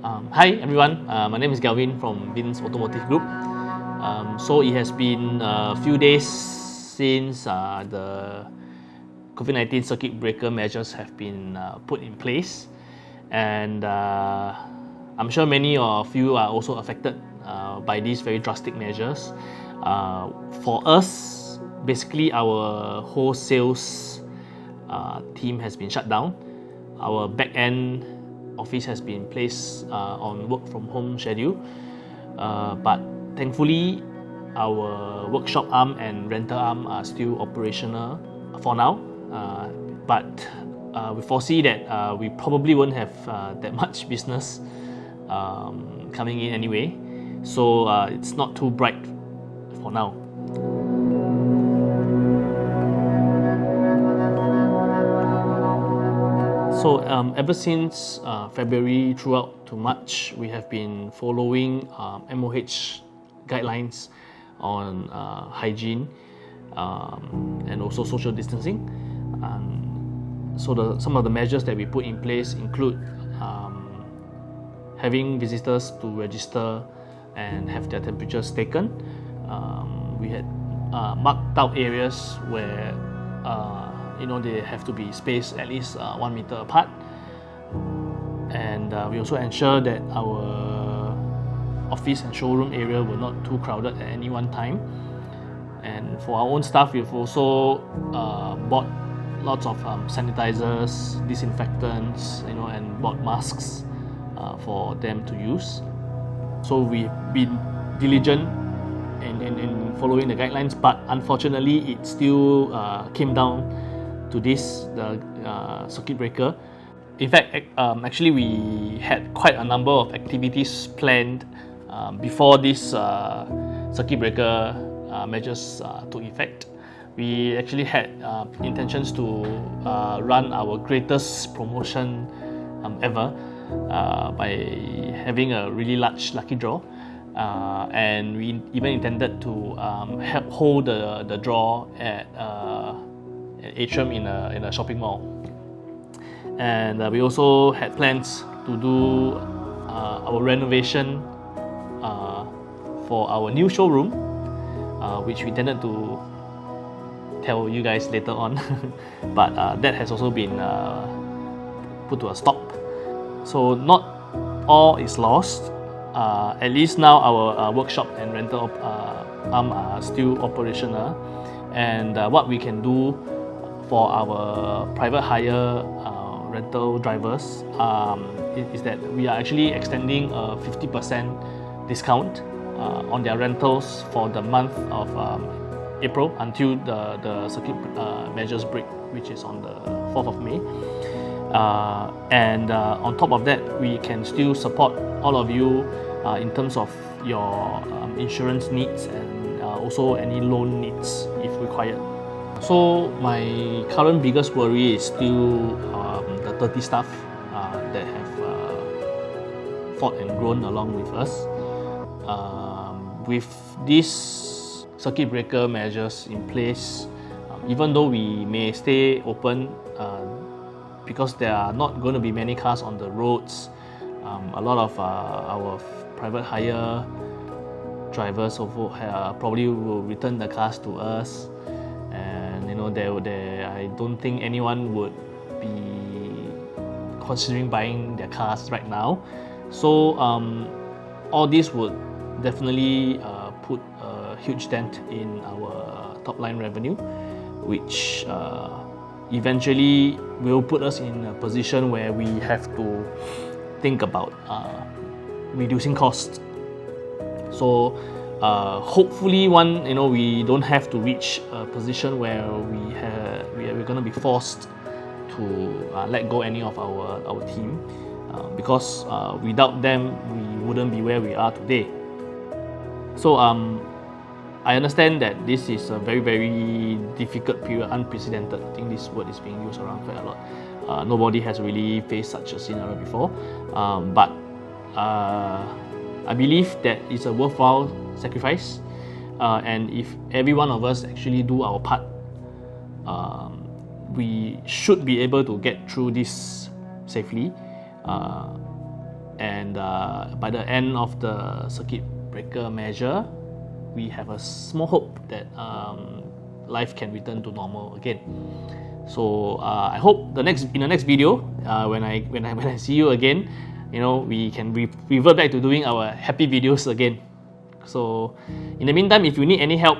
Hi everyone, my name is Galvin from Vin's Automotive Group. So it has been a few days since the COVID-19 circuit breaker measures have been put in place, and I'm sure many of you are also affected by these very drastic measures. For us, basically our whole sales team has been shut down. Our back-end office has been placed on work from home schedule, but thankfully our workshop arm and rental arm are still operational for now, but we foresee that we probably won't have that much business coming in anyway, so it's not too bright for now. So ever since February throughout to March, we have been following MOH guidelines on hygiene and also social distancing. So some of the measures that we put in place include having visitors to register and have their temperatures taken. We had marked out areas where they have to be spaced at least 1 meter apart, and we also ensure that our office and showroom area were not too crowded at any one time. And for our own staff, we've also bought lots of sanitizers, disinfectants, and bought masks for them to use. So we've been diligent in following the guidelines, but unfortunately it still came down to the circuit breaker. In fact, actually we had quite a number of activities planned before this circuit breaker measures took effect. We actually had intentions to run our greatest promotion ever by having a really large lucky draw, and we even intended to hold the draw at Atrium in a shopping mall. And we also had plans to do our renovation for our new showroom, which we intended to tell you guys later on, but that has also been put to a stop. So not all is lost. At least now our workshop and rental arm are still operational, and what we can do for our private hire rental drivers is that we are actually extending a 50% discount on their rentals for the month of April until the circuit measures break, which is on the 4th of May. And on top of that, we can still support all of you in terms of your insurance needs and also any loan needs if required. So my current biggest worry is still the 30 staff that have fought and grown along with us. With these circuit breaker measures in place, even though we may stay open, because there are not going to be many cars on the roads, a lot of our private hire drivers probably will return the cars to us, and I don't think anyone would be considering buying their cars right now. So all this would definitely put a huge dent in our top line revenue, which eventually will put us in a position where we have to think about reducing costs. So hopefully we don't have to reach a position where we're going to be forced to let go any of our team, because without them we wouldn't be where we are today. So I understand that this is a very, very difficult period, unprecedented. I think this word is being used around quite a lot. Nobody has really faced such a scenario before, but I believe that it's a worthwhile sacrifice, and if every one of us actually do our part, we should be able to get through this safely. And and by the end of the circuit breaker measure, we have a small hope that life can return to normal again. So I hope in the next video, when I see you again, we can revert back to doing our happy videos again. So in the meantime, if you need any help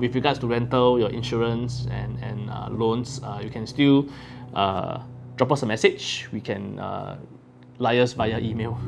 with regards to rental, your insurance and loans, you can still drop us a message. We can liaise via email.